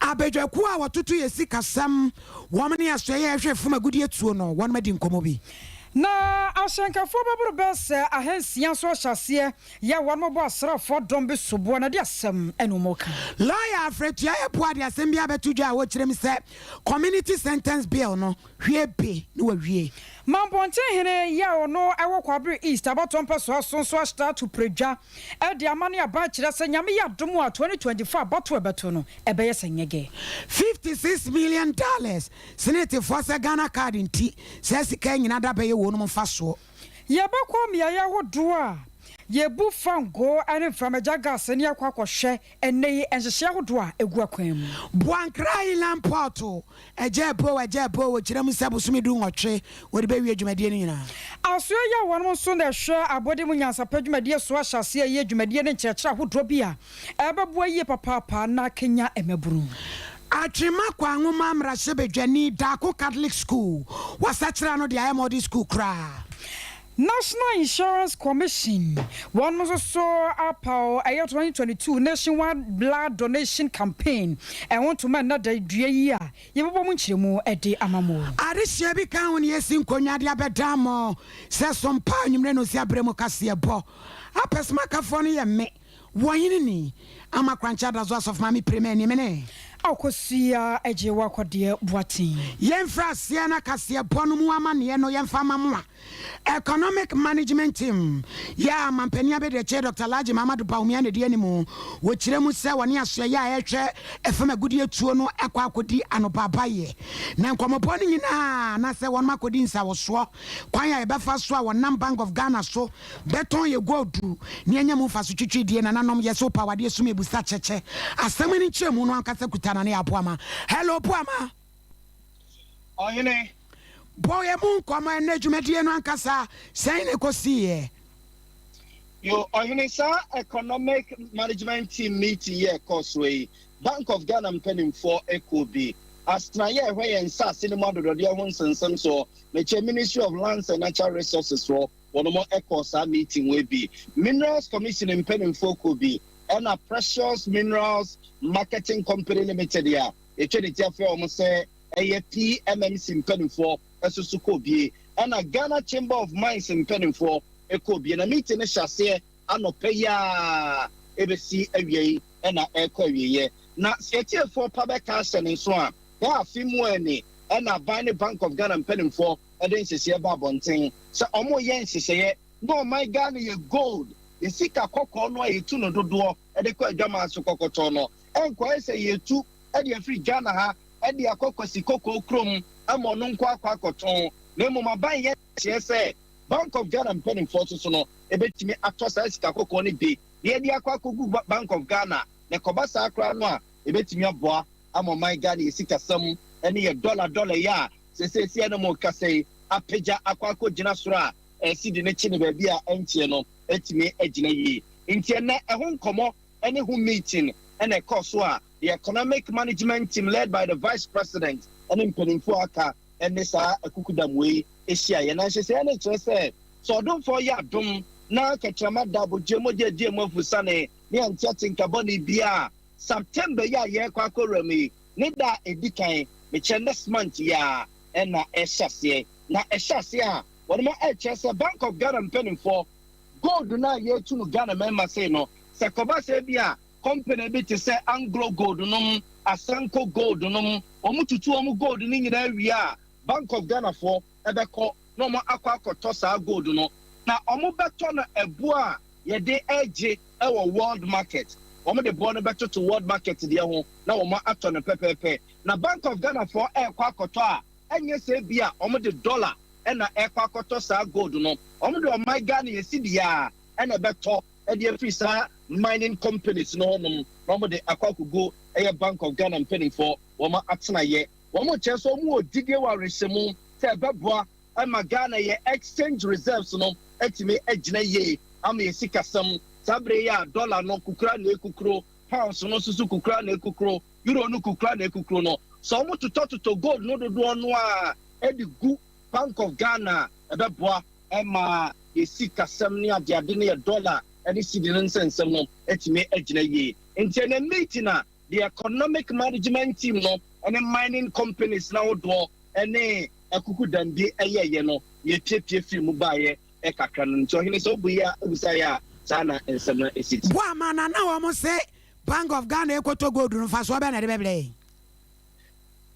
Abedwaku a watoto yesi kasam womne asoye ehwe fuma gudie tuo no wonma di nkomo bi na ashankafo baburu bese ahensia so hyase ya wonmo asrafo dombe sobo na de asem enumoka lawyer afretua ya puade asem bia betudwa a wo kirem se community sentence bill no hwie be no wawie Mamponte hene ya ono ewo kwabre east abatompa so asonso start to predwa e de amane aba kire se nyame ya domo a 2024 abato ebeto no ebeye senyege $56 million senate for Ghana card nti se sika nyina da beye wo no mfa so yebekwa mia ya hodo a yebu fango ane framaja gas ne akwakohwe ene enhyehye hodo a egu akwam Buankra Island Port ejebo wo kirem se busumi du nwotwe wo de bewie adwumadie ni nyina aso ya wonmo so na hwe abode mu nyansa padwumadie so ahyase ye adwumadie ne nkyerɛkyerɛ hodo bia ebebo yie papa na Kenya emeburu Atrima kwa nwoma mrahye bedwani Dako Catholic School wasachira no de ayamodi school kra National Insurance Commission one was so apao 2022 nationwide blood donation campaign and want to man na da dua yi a yebebo mu nkyeremu ede amamo Arihye bi kan woni esi nkonya de abedamo se Sompa nwumre no si abremu kase ebo apesma kafo no ye me woyini ni amakrancha da zo asof mami premier ni mene akosia ejewa kwade boatin yemfra sia na kase ebo no mu amane no yemfa mamwa economic management team ya mampani abede che Dr. Laji Mamadu Baumia ne de animu wo kiremu se woni aso ya ehwe efema gudie tuo no ekwa akodi anobabaye na nkomopo ni nyina na se won makodi nsa wo so kwan ya ebefa so a wonam Bank of Ghana so beton ye godu ni anya mu fa so twitwi die na nanom ye so power de sum ebusa cheche asem ni nkyeremu no ankasa kutana na ya poama hello poama oyene boy mun koma na dwumadie no ankasa sai ne kosiye yo oyene sa economic management team meeting here cosway Bank of Ghana penning for ekobi astra ye hwe yen sa sinema dodode ho nsensem so me che Ministry of Lands and Natural Resources for one more ekosa meeting we be Minerals Commission in penning for ekobi and a Precious Minerals Marketing Company Limited ya e twede tiafe o mo se PMMC penning for Esusukobie and a Ghana Chamber of Mines in penning for Ekobie na meeting shase anopeya ebesi awie na ekowie na setie for public cash and so on ya afimu ani na Bani Bank of Ghana penning for eden sese ba bonten so omo yen sese no my Ghana ye gold ye sika kokko no ye tu no dodo e kwa adwama so kokoto no enko ese ye tu e de free Ghana ha e de akokosi kokko krom ama no nkwa akoton na mo maban ye se Bank of Ghana penning for so no e betimi atosa sika kokko ni be ye de akogu Bank of Ghana na kobasa akra no a e betimi aboa ama my Ghana ye sika sam ene ye dollar ya se no mo kase apeja akwako gina sura sidi ne chi ne ba bia entie no etime agina yi ntie na ehun komo ene hu meeting ene koso a the economic management team led by the vice president ene mpanimfo aka ene sa akukudamwe ehia ye na nhese ene kyerese so don for ya dom na katrama dabo jemoje afusane ne antia tinkaboni bia September ya ye kwakorami ne da edikan me che next month ya na ehase na ehase a wonma ehase Bank of Ghana penning for gold na ye tu no Ghana member say no se koba se bia company bi te se Anglo Gold no Asanko Gold no omututu omu gold ni nyina wi a Bank of Ghana for ebeko no mo akwakoto sa gold no na omu beto na ebu a ye de eje e wo world market omo de bo no beto to world market de ho na wo ma ato no pepepe na Bank of Ghana for ekwakoto a enye se bia omo de dollar na ekwakoto sa gold no omo de my Ghana ye sidia na beto e de free sa mining companies no no omo de akwakugo e Bank of Ghana penning for wo ma atena ye wo mo che so mo odige wa resemu te beboa ama Ghana ye exchange reserves no etime agina ye ama ye sikasam sabre ya dollar no kukura na ekukuro pounds no susu kukura na ekukuro euro no kukura na ekukuro no so mo to gold no do no a edigu Bank of Ghana ebeboa ema ye sikasam ni ade ne ye dollar ene sidi nsensem no etime agina ye enti na meeting na the economic management team no and the mining companies now do any akuku dande ye no ye tie free mu ba ye e kakra no nti ohene so buya ubusaya sana ensema esiti wa mana na wo mo say Bank of Ghana ekoto gold no fa so be na de beble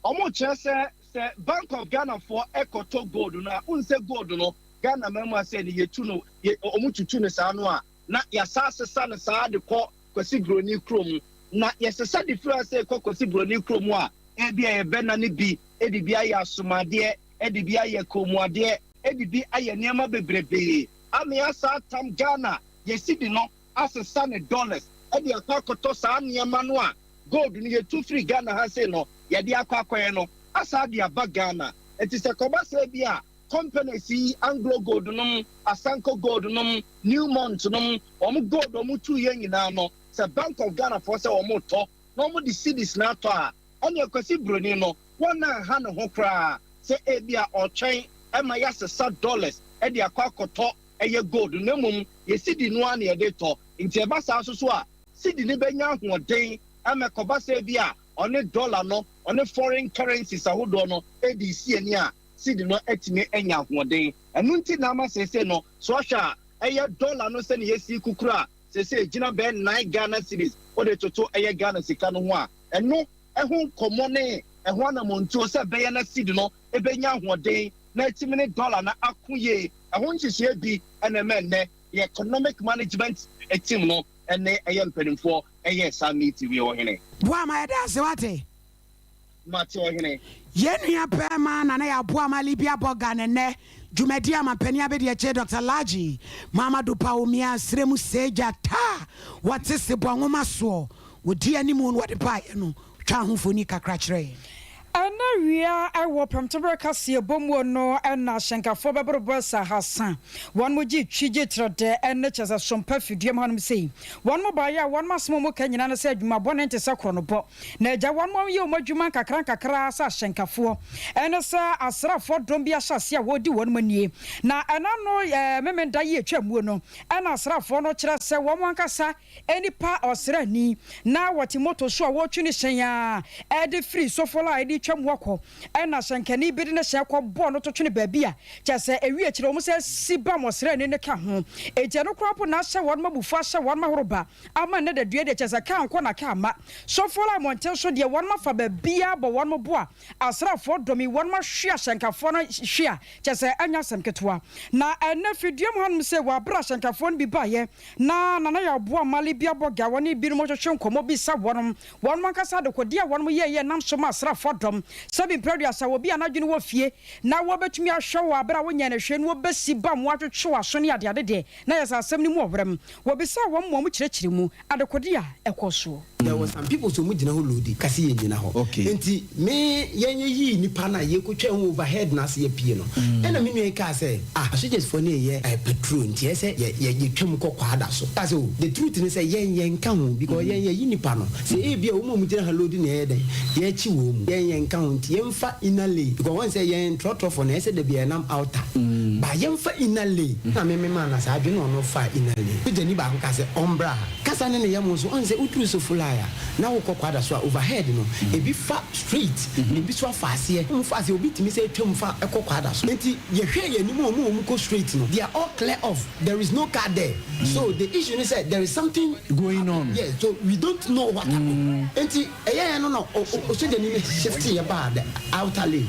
omo kire say Bank of Ghana for ekoto gold na unse gold no Ghana mema say ni yetu no omo tutu ne sa no a na ya sasesa ne sa de kwasi broni krom na yesesa difference say kwasi broni krom a ebia ye bena ne bi edibia ya asomade edibia ye komuade edibia aye niam bebrebe amia sa tam Ghana yesidi no asesa ne dollars edi akwakoto sa niam no a gold ni yetu free Ghana ha say no ye de akwakoye no asa de aba Ghana enti se koba say bia companies Anglo Gold nom Asanko Gold nom Newmont nom gold tu ye nyina no se Bank of Ghana for say to no mo the cities na to a oni akwasi broni no wona ha ne ho kra se ebia otwen e ma yasesa dollars e de akwakoto eye gold na mum ye cedi no an ye de to nti e ba sa so a cedi ne benya hoden e me koba se bia oni dollar no oni foreign currencies ahodo no e di si ani a cedi no etime enya hoden enu nti na ma se no so hwa eye dollar no se ne yesi kukura se gina be 9 Ghana cedis o de toto eye Ghana sika no ho a enu ehun komone ehun na monto se be na cedi no e benya hoden na etime ne dollar na akoye ehun hihye bi ene menne the economic management team no ene eye mpanimfo eye summit wi o hene boa ma yeda se wate mate o hene yenua pema na ya boa ma libia boga ne jumadi amapani abedi che Dr. Laji Mamadu Paumia sremu seja ta watese bwangoma so wodi animu wode pa no twa hofoni kakra kire Anawia ewo pamtebra kase bomu no na hyenkafo bebrobo sa hasan won moji twije trode enne chesa Sompa fidiem hanum sei won mo ba ya won masmo mo kanyina na se adwuma bone nte se kronobo na agya won mo ye o madwuma kakra sa hyenkafo enne sa asrafo dom bia hyase a wodi won manie na ana no memenda ye atwamuo no ana asrafo no kire se won ankasa enipa osrani na wati moto so a wotwe ne hyen a ede free sofola edi twamwako ena shankani bidi na hye kwa bo no totwene baabia kyase ewi akire o mo se siba mosre ne ka ho eje no kropo na hye won mabufu hye won mahoroba ama ne da due de kyase ka nko na ka ama sofola monte so de won mafa baabia bo won mo a asrafo domi won ma hwe shankafo no hwe kyase anya semketwa na ena fiduam hanum se wa bra shankafo no bi baye na ya bo mali bia boga woni bi no mo hwe nkomo bi sa won mankasa de kodia won mo ye nam so ma asrafo dom sabi producer wo bia na dwene wo fie na wo betumi ahwe wo abra wo nya na hwe no wo besi ba mo atwetwe aso ne ade de na yesa asem ni mu obrem wo bisa wo mo kyerɛkyerɛ mu adekode a ekoso there was some people so mu gina ho lodi kasi ye gina ho enti me yenye yi nipa na ye ko twa overhead na se ye pie no ena me nwe ka say suggest for ne ye petrol nti ye say ye twam kokwa ada so kasi the truth ni say yen ka ho because yen yi nipa no say e bia wo mu gina ho lodi na ye den ye chi wo mu yen ka ho nti yen fa inale because one say yen trotro for na say de bia nam outer ba yen fa inale na me man na sa adwene no fa inale je ni ba ho ka say ombra kasa ne ye mo so on say utru so fula na wo kwada so overhead no ebi fa straight ebi so faase mfaase obi timi say twem fa kwada so enti ye hwe ye ni mo ko straight no they are all clear off there is no car there so the issue is that there is something going on yes so we don't know what happened enti no o so de ni shift ye bad outer lane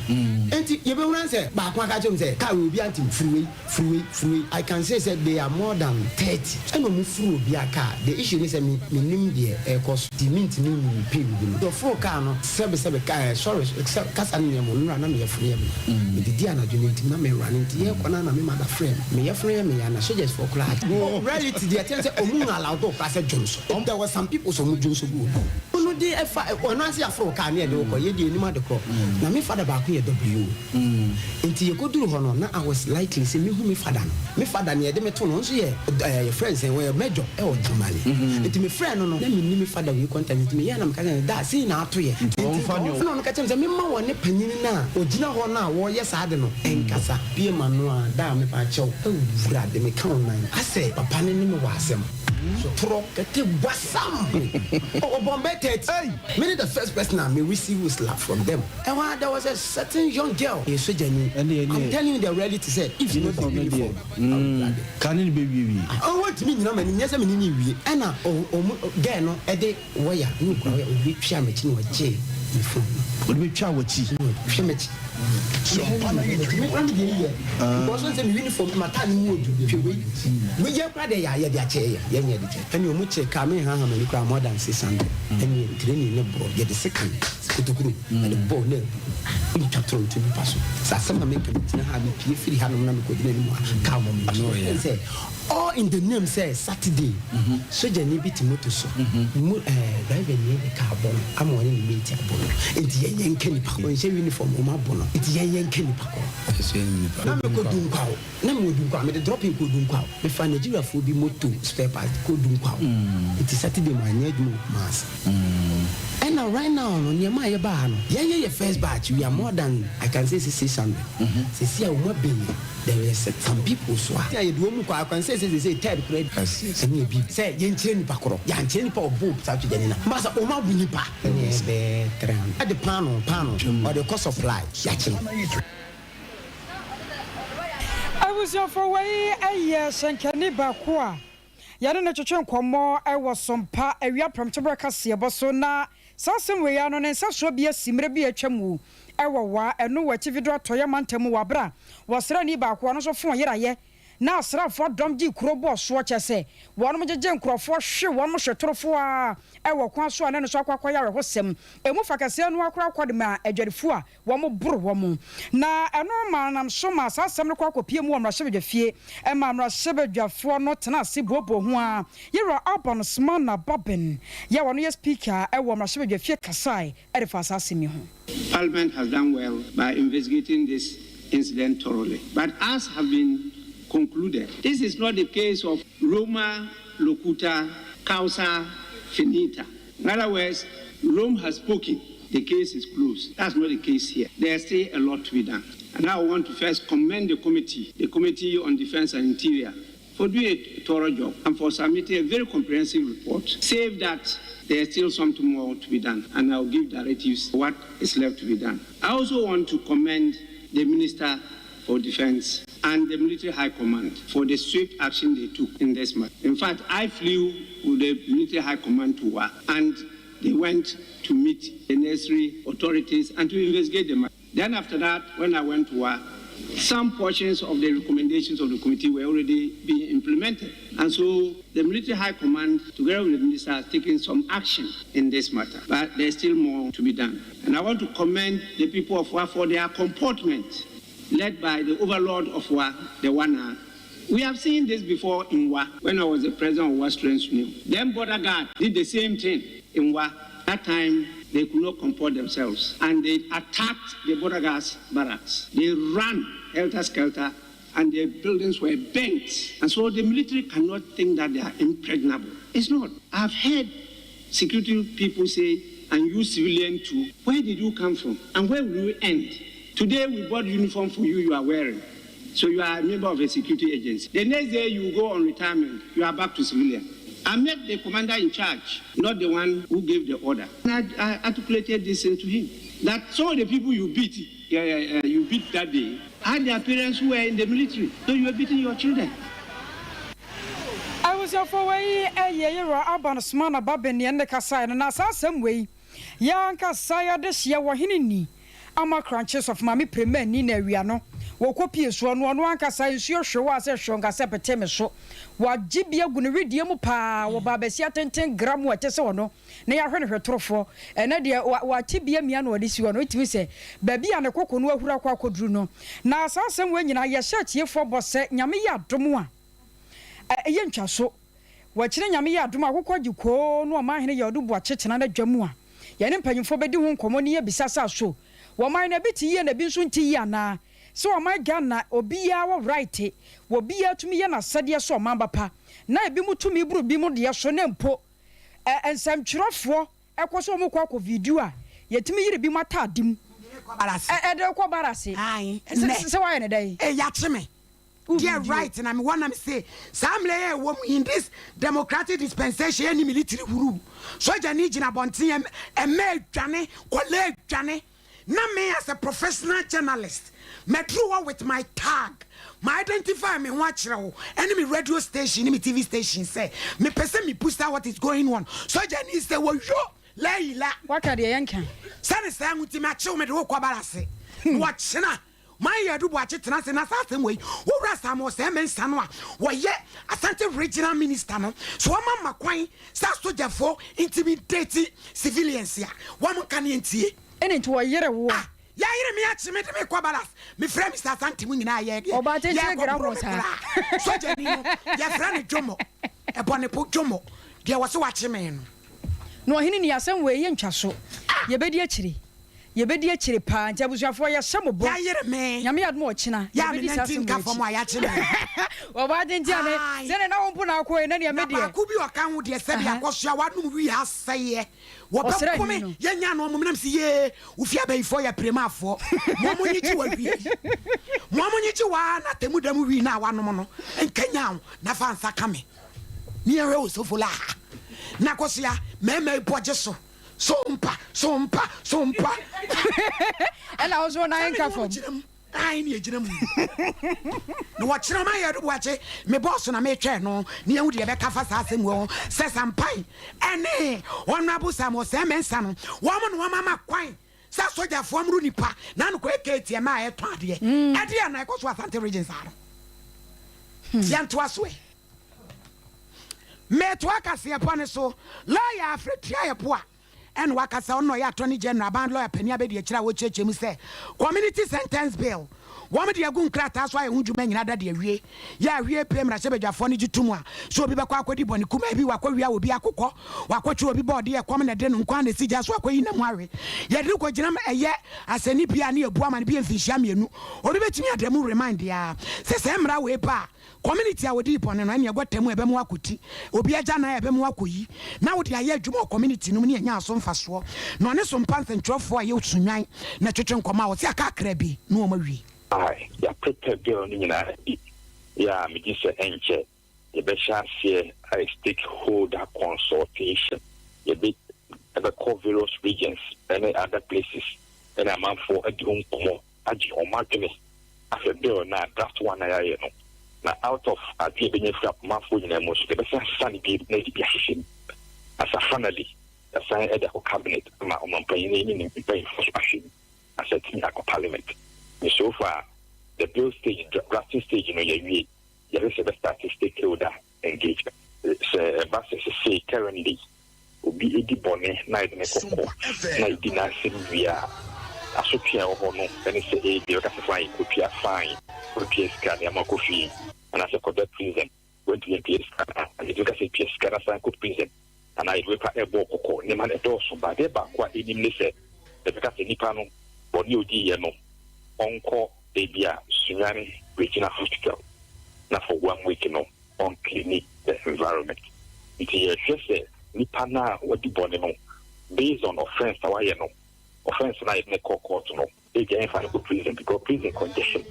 enti ye be run say ba kwa ka chem say car obi antim freeway I can say they are more than 30 and no free obi aka the issue is me nim there cost the mint ni pay with the four car no sebe car sorry kasa ni mo nura na me free me the dia na donate na me run into ye kwana na me mother friend me ye free me ya na so just for class reality the attention omu allow to pass Johnson there was some people so mu Johnson go no dey efa ono ase afro car na de ko ye di ni ma de ko na me father ba ko ye W enti ye go duru ho no na I was likely say me hu me father na ye de me to no so ye friends we major e o Jumali enti me friend no na me ni me father we contact me ya na me ka da see na ato ye no ka tell me ma won ne panyini na ogina ho na wo ye sa de no enkasa bie ma no a da me pa chew wura de me ka online ase papa ne me wa asem So throw get wasam. Oh, Bombay hey, many the first person I may receive was slap from them. And there was a certain young girl, I'm telling you the reality said, if you know the uniform, can it be we? Oh, what me, no man, yes, I mean, we, Anna, Gano, Eddie, Waya, you go, we shamich, no, Jay, would be chowachi, shamich. Because once a uniform, my time would be we your brother, ya chair, and you much coming home and you cry more than 600, and you training the board, get the second, and the board name. In chapter to be passed. Some make a free hand anymore. Come on, say, all in the name says Saturday. So, Jenny beat Motoso, driving near the carbon. I'm one in the meeting. It's a young Kenny Paco, and uniform, Bono. It's a young Kenny Paco. Number couldn't go. Number would go. The dropping couldn't go. The final giraffe would be moto spare part couldn't go. It is Saturday, my need mass. And now, right now, on your Maya Barn, yeah, first batch, we are more than I can say 600. See, I will be there is some people so I do I can say third grade and you be say Yen Pacro, Yan Chen Pop Boop, such a Master Oma Binipa, at the panel or the cost of life. I was your for way a year and Caniba Qua. Yana Chachon Como, I was some pa a real promptable Cassia Bosona, Sasson way on and such be a simre a chamu. Ewa and no what if you draw Toya Mantemu Wabra was running back one of 4 years. Now, sir, for Domji Crobo, swatch I say, one of the Jenko for sure, one more shot for Ewa Quanso and Saka was some, a Mufakasan Wakra, a Jerifua, one more brew woman. Now, a no man, I'm so much as some quack of PM one Rasha Fee, and Mamma Sebeja for not Nasi Bobo, who you are up on a smana bobbin. Ya one year speaker, I want Rasha Fee Kasai, at the Fasasimi. Parliament has done well by investigating this incident thoroughly. But as have been concluded, this is not the case of Roma locuta causa finita. In other words, Rome has spoken. The case is closed. That's not the case here. There's still a lot to be done. And I want to first commend the Committee on Defense and Interior, for doing a thorough job and for submitting a very comprehensive report, save that there's still something more to be done, and I'll give directives for what is left to be done. I also want to commend the Minister for Defense and the Military High Command for the swift action they took in this matter. In fact, I flew with the Military High Command to Wa, and they went to meet the necessary authorities and to investigate the matter. Then after that, when I went to Wa, some portions of the recommendations of the committee were already being implemented. And so the Military High Command, together with the Minister, has taken some action in this matter. But there's still more to be done. And I want to commend the people of Wa for their comportment, led by the overlord of Wa, the Wana. We have seen this before in Wa, when I was the president of Wa Strength Union. Then Border Guard did the same thing in Wa. That time, they could not comport themselves, and they attacked the border guards barracks. They ran helter-skelter, and their buildings were bent. And so the military cannot think that they are impregnable. It's not. I've heard security people say, and you civilian too, where did you come from, and where will you end? Today we bought uniform for you, you are wearing. So you are a member of a security agency. The next day you go on retirement, you are back to civilian. I met the commander in charge, not the one who gave the order. And I articulated this to him, that some of the people you beat, you beat that day, had their parents who were in the military, so you were beating your children. I was your for way a year about a small babin and the Kasai, and I saw some way. Young Kasaya this year were hinny. I'm a crunches of Mammy Premier Nina Riano. Wokopies one Kasai, sure was a strong as a petemeso. What Jibia gonna read Yamupa, or Babesia 10 gram what no. Nay, I heard her trofo, and idea what Tibia Miano this one, which we say, Baby and a cocoa no Druno. Now, some when you are shut here for boss, Yamia Drumua. A young chasso. Watching Yamia Duma, who called you call no mind your do watch it another Jamua. Yanim paying for bedroom commonia besasa show. Wa mine a bit ye and a binsun tea na. So my Ghana obia wa right wo bia to me na sadia so mamba pa na ebimu to me bru bimu de so na mpo ensam twirofo ekoso mo kwa video a yetimi yire bi mata adim barase de ko barase ai se wa ne dai ya cheme They're right, and I'm one. I'm say some layer in this democratic dispensation, any military rule. So I need in a bonty and made Johnny, colleague Johnny. Now me as a professional journalist, me through with my tag. My identify me watch now. Enemy radio station, enemy TV station say me person me post out what is going on. So I need say well yo Leila. What are the yankan? Sana say muti ma chew me do kwa balase. Watch na. My yadu watch it na say na sa same way. Wo rasa mo say men sano a wo ye Asante regional minister no. So mama kwan sa soja intimidating civilians ya. Wa mo kan yentie. Ene nti wo yere wo. Ya yire me achi me de me kwa balas. Me frɛ Mr. Asante mu nyina ye. Oba tete gra mo sa. Soja ni no. Ya frɛ ne Jomo. E bone po Jomo. Dia wo se wachi me no. No hini ni asem we ye ntwa so. Ye bedi akiri. Ye bedi akiri pa ntia busuafo ye hyɛmbo. Ya yire me. Nyame admo ochina. Ya me 19 ka fo mo ya chi me. Oba tete ane. Se ne na wompo na akɔ na ne me de. Ba ku bi o kan wo de se bia kɔsoa wadum wi asɛye. Wo ba ko me ye nya no mo nam si ye wo fia ba ifo ya premafo. Mo mo nyi wa wi. Mo mo nyi wa na temu dam wi na wanom no. Enkanya na fa nsa ka me. Ni ewe o so fola. Na kɔsoa meme boje so. Sompa. Ela ozo na enka fom. Ai ni ejina mu. No wa kira ma yedu wache me boss na me twa no ne ehu de be ka fa sa asem wo se sampai ene honorable Samuel Semensa no wo mo no mama kwan sa soja fo amru nipa na no ko eketi ma e to ade ade na e ko so Asante region sa no yanto aso e me to akase pone so lawyer Afrika ye poa and wakasa ono ya attorney general ban lawyer penia be de kira wo chechemu say community sentence bill wo me de agun krata so aye hunjuma nyina da de awie ya awie pem ra sebedwafo ne gitumu a so obi be kwa akodi boni kuma bi wakwa obi akokɔ wakɔtwe obi bɔde e kom na de no nkwa na sija so akɔyi na mu awe ye de ko gyina eye asani bia na ebu ama ne bi mfinhia mienu obi betumi adamu remind ya se mra we pa community a wodi pone no na egotemu ebe mu akoti obi agya na ebe mu akoyi na wodi aye adwuma community no ne nya aso mfaso no ne so mpanse ntrofo a ye otunwan na twetwe nkoma wo se aka akra bi no o mawi ya prepare bill ni nyina ya me gise enche ye be share a stakeholder consultation ye be call various regions and other places and a man for a drum komo agi o market after bill na draft one na ya no na out of apie benye frap mafo nyina mo so be san bi na di ahihim as a finally assign at the cabinet ma o man pay ni pay for fashion as a team at parliament so far the bill stage drafting stage you know you start stakeholder engagement so but say currently obi edi bone na ide ne kokko na ide na semvia asopia wo no and say e bi ka fine kopia fine kopia scan ya makofi and as a code prison went to the PS and you can say PS scan as a code prison and I will pay a boko ne man e do so ba de ba kwa enim ne se de ka se nipa no boni odi ye no onko ebia Sunyani Regional Hospital na for 1 week no on clinic the environment it is just nipa na wodi bone no based on offense awaye no offense na e court no e get in for prison because prison condition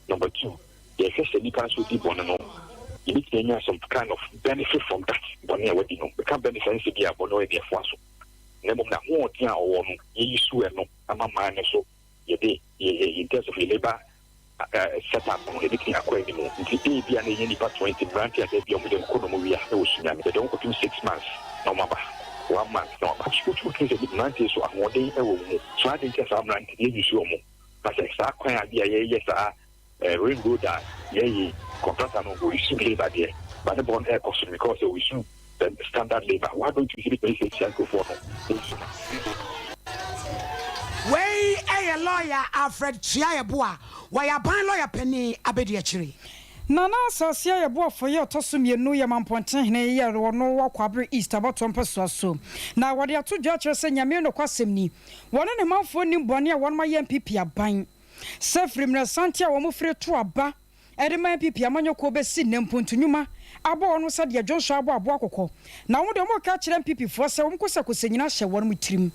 number 2 the just nipa so di bone no you need to get some kind of benefit from that bone wodi no we can benefit se dia bone e dia fo aso na mo na ho dia owo no yi su e no ama man so ye in terms of labor set up on everything according to the be an any part 20 branch as be on the economy we are Sunyani they don't go to 6 months no maba 1 month no but you could say the branch so one day so I think that's I'm not you show mo but say kwan idea yes rainbow that ye contractor no go issue labor there but the bond air cost because we issue the standard labor why don't you see the place go for no Way a lawyer Alfred Chiaboa, why a ban lawyer penny abedi achiri. Nana sasia ya boa for your tosum ye no yaman ponten ne ye no wakwabre east about tompa so. Na wade ato judge say nyame no kwasem ni. Wona ne manfo nim bone a won ma ye MPP aban. Sefrim na santia wo mo fre to aba. edema pipi amanyo ko be si nempuntu nyuma abo no sade Joshua abo akokɔ na wo de mo ka kyerɛ pipi fo sɛ wo mkosa kosenyina hye won mu tirim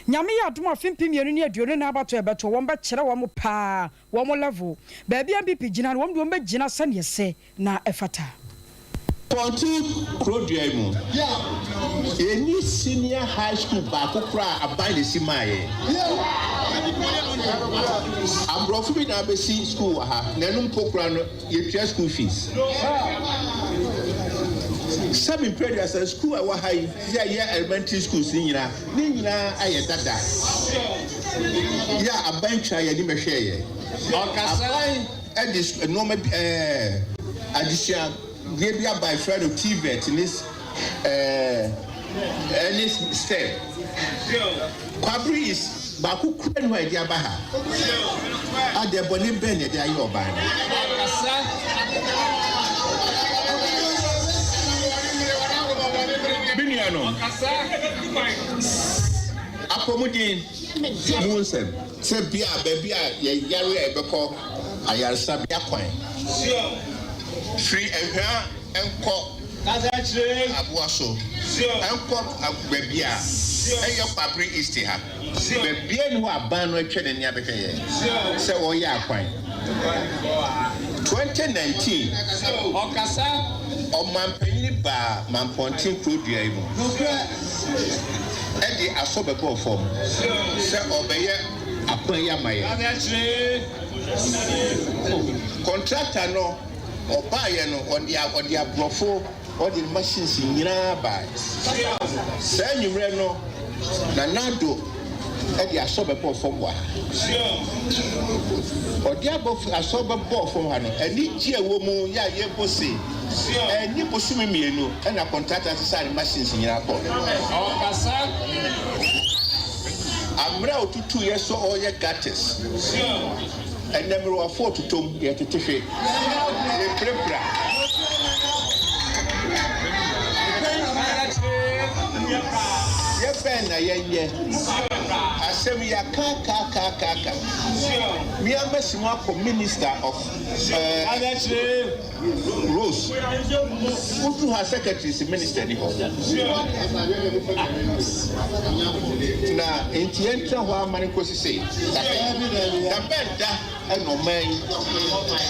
nyame ya adom afempim yenu ne aduone na abato ebeto wo mba kyerɛ wo mo pa wo mo level ba bia pipi gina wo mde wo mba gina sane yɛsɛ na efata Ponti Krodiemu. Any senior high school back abai the simaye. I'm broken in ABC school. Nenum pokran your school fees. Some in previous school I was high elementary school senior. Nina I dada. Yeah, a bench I didn't share. At this normal addition. Maybe by friend of TVET in this step. Kwabri is Baku Kren where they are Baha. At the Bonnie Bennett, they are your band. Biniano Apomudin Moonsem. Sebia, baby, Yari Ebeko, Ayar Sabia Coin. Free and call Abuaso and Babia and your papri is to have. Babia who are banned with Chen and Yabaka. So, oh, yeah, fine. 2019 Okasa or Mampeni Bar, Mampontin Krodiemu. And the Asoba form. Sir Obey Apoya Maya. Contractor no. Or buy on the brofo or the machines in Yaba. Send you reno, Nanado, and the Asoba from one. Or the above Asoba ball from one, and each year woman, ya ye pussy, and you pursue me, and a contractor to sign machines in Yaba. I'm now to 2 years so all your gatters. And never were 4 to 2 yet to Tiffy. I say we are kaka. We are messing up for Minister of Rose. Who to her secretary is Minister now, in the end, what Manico say, the bed and no man,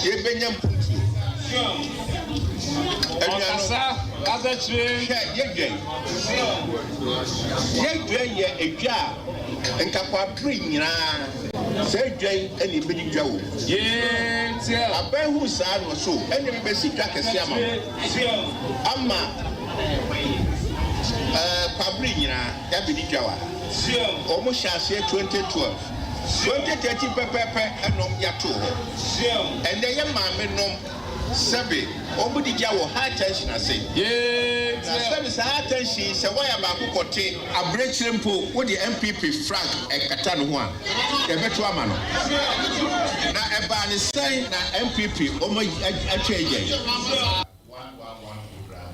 you been and Capri, say Jay and the Big Joe. Yes, a bear whose son was so, and the basic jack as Yama. Amma Pabrina, Abidi Jawa. Almost shall say 2012. 2030 Pepe and Nom Yato. And the young man nom Sabi, Obudi Jawo high tension, I say. Yeah, service high tension, so why about Kote, a break simple with the MPP Frank and Katanua, the Betuaman. Now, a ban is saying that MPP, oh my, a change.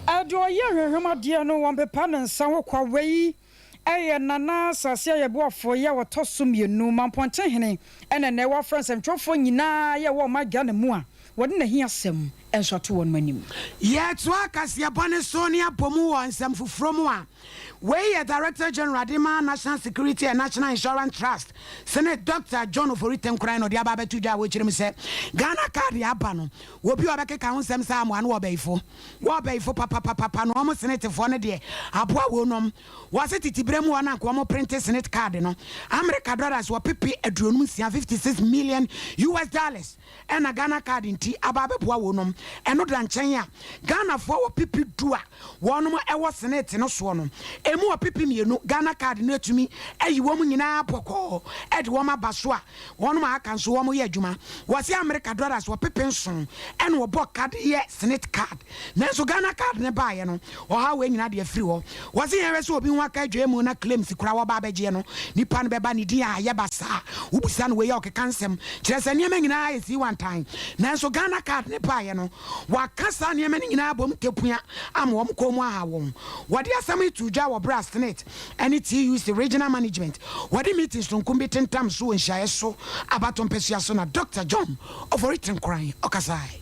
Ado ye hema dia no wan pepa ne nsa wo kwa wei eye nana sase ye bo afo ye wotosum ye nu mamponte hene ene ne wa friends entwofo nyina ye wo maga ne mu a wode na hiasem enso to won manim ye to akasia bone sonia pomu won nsem fufuro mu a we Director General Adima National Security and National Insurance Trust Senate Dr. John Oforitem Kran no dia ba betu dia we chirem se Ghana card ya ba no obi obeke ka honsem sa am anu obeifo papa no omo Senate fo ne de aboa wo nom was it titibrem wa na ko omo print Senate card no America dollars wo pipi adronum 56 million US dollars and a Ghana card inti ababe boa wo nom eno da nchen ya Ghana fo wo pipi dua wo nom e wo Senate no so no emu opipi mienu Ghana card na atumi ayi wo mu nyina poko e de wo ma baso a wonu ma aka nso wo mu ye adwuma wo se America dollars wo pipi nson e no bo card ye Senate card na so Ghana card ne ba ye no o ha we nyina de afiri ho wo se yen se obi hu aka dwemu na claims kura wo ba beje no nipa no be ba ne din a ye basa ubusa no we ye o kekansem kire se niam nyina ye si one time na so Ghana card ne ba ye no wa kasa niam nyina bom tepua am wo komu aha wo wo de asam itu dwa wo brass net and it use the regional management what the meetings from competent time so in shaye so abaton pesia so na Dr. John of written crying okasai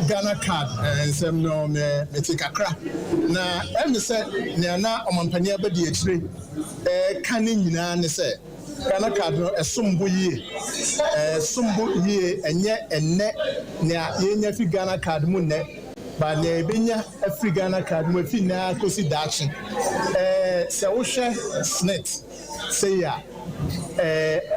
Ghana card and some no me take a crack. Na say na omampani abedi ekire kan nyina ne say Ghana card no esombo yie enye enne na yenya fi Ghana card mu ne ba na ebenya afri Ghana card mu fi na kosi dachi se wo hwe snit say ya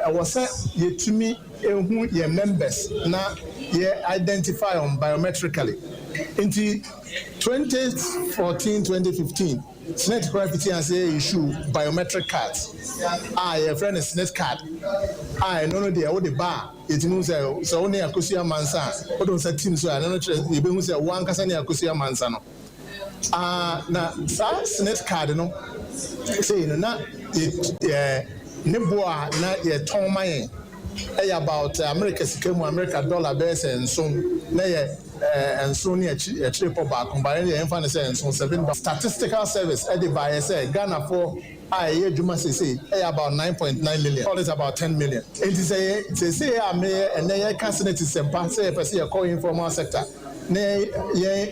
was yetumi ehu ye members na ye identify on biometrically into 2014-2015 Senate Gravity and say issue biometric cards. Your friend is Senate card. No, they are the bar. It means so only a Kusia Mansa. What don't say team so I don't know. You be say one Casania Kusia Mansano. Now, Senate card, no, say no, it Nibua, not yet Tommy. About America's America dollar base and so and so near a triple back combined the infant and so 7 statistical service added by say Ghana for Juma say about 9.9 million, all is about 10 million. It is a say and they can't say a call informal sector. They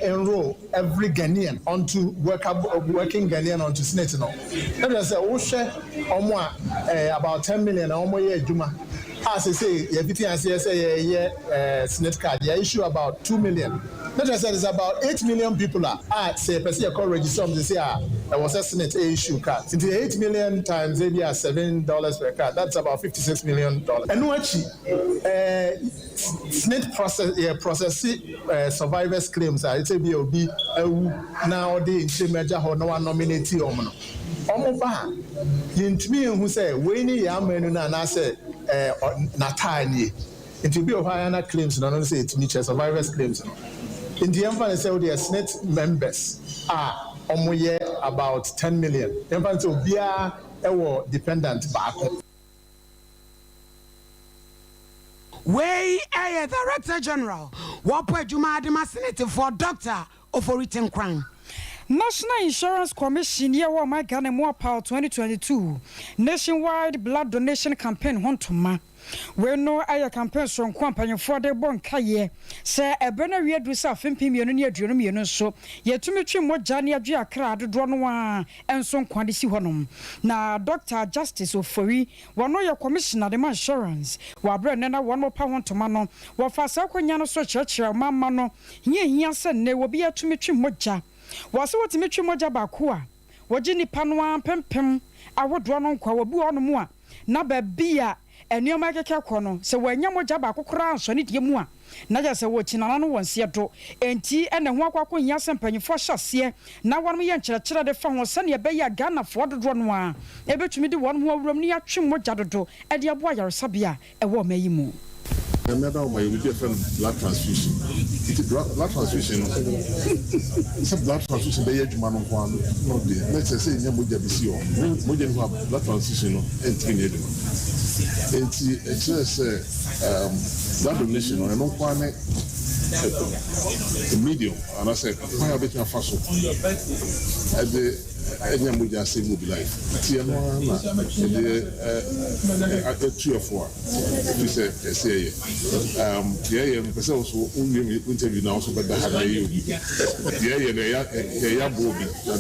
enroll every Ghanaian onto working Ghanaian onto Senate. No, let us say about 10 million or more Juma. As I say, everything I say, Senate card, you issue about 2 million. Let us say it's about 8 million people are say, per se, call register, they say, there was a Senate issue card. Into 8 million times, maybe $7 per card, that's about $56 million. And what Senate process survivors claims, it's a BOB, now the major no one nominate Omono. Omoba, Yintmi, who say, Winnie Yaman, and I said, Natani. It will be Ohio claims, not only say it's Nietzsche survivors claims. In the emphasis, say the Senate members are about 10 million. Emphasis will be a dependent back. Way a Director General, what put Juma Adema Senate for doctor of a written crime. National Insurance Commission year one my Ghana more power 2022 nationwide blood donation campaign hontoma we no aya campaign from company for the bon kaye say e bena wi adu sa fempim yenu ne aduonu mienu so yetumi twi mogya ne adu akra dodo no a enso nkwade si honom na Dr. Justice Ofori wono ye commissioner de insurance wa bre ne na wono pa hontoma no wo fa sa kwanya no so kyerkyere mamma no hia se ne wo bi atumi twi mogya wase wotimi twi mogya ba ko a wogi nipa no ampempem awodo no nkwa wo bi ono mu a na ba bia enioma keke kɔ no se wanya mogya ba kokora anso ne die mu a na ja se wo kinana no wonse do enti ene ho akwakɔ nya sempanyefo hyase na wɔn ye nkyerɛkyerɛ de fa ho sɛ ne be ya Ghana fo dodo no a ebetumi de wɔn ho awuram ne atwe mogya dodo e de abo ayaresabea e wo mayi mu. Another way we different blood transfusion. It's blood transfusion. It's a blood transfusion. They use man on one. No, let's say you have blood transfusion. It's blood donation. I don't want a medium. And I said, why have it in a fast at the any Amuja save will be life. Tiana, the 3 or 4. We say, person also interview now, so but the Hanayu.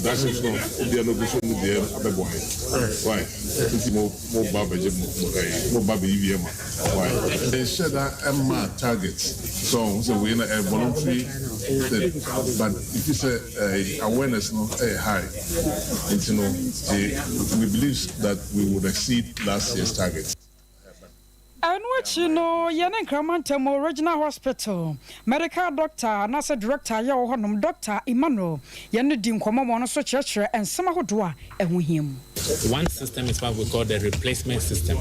That's not the innovation with the other boy. Why? More Baba EVM. Why? They said that Emma targets. So we are a voluntary thing. But if you say awareness not high. And we believe that we would exceed last year's targets. And what you know, Yanan Kramantemo Regional Hospital, medical doctor, NASA director, Yohanum Dr. Emmanuel, Yanudim Komomono Church, and Samahodua, and him. One system is what we call the replacement system,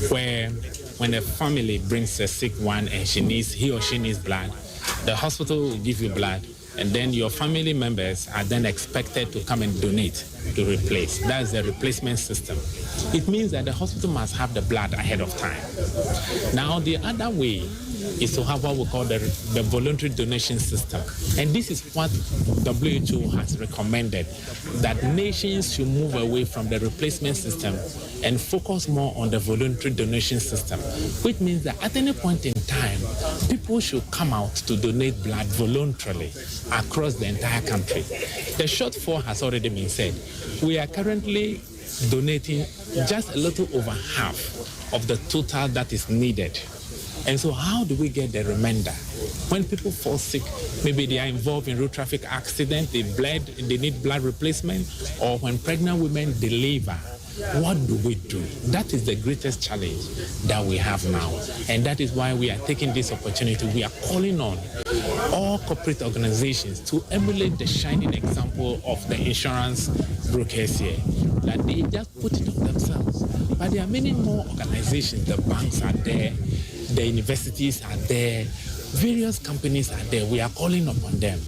where when a family brings a sick one and he or she needs blood, the hospital will give you blood. And then your family members are then expected to come and donate to replace. That's the replacement system. It means that the hospital must have the blood ahead of time. Now, the other way is to have what we call the voluntary donation system. And this is what WHO has recommended, that nations should move away from the replacement system and focus more on the voluntary donation system, which means that at any point in time, people should come out to donate blood voluntarily across the entire country. The shortfall has already been said. We are currently donating just a little over half of the total that is needed. And so how do we get the remainder? When people fall sick, maybe they are involved in road traffic accident, they need blood replacement, or when pregnant women deliver, what do we do? That is the greatest challenge that we have now. And that is why we are taking this opportunity. We are calling on all corporate organizations to emulate the shining example of the insurance brokers here, that they just put it on themselves. But there are many more organizations. The banks are there, the universities are there, various companies are there. We are calling upon them.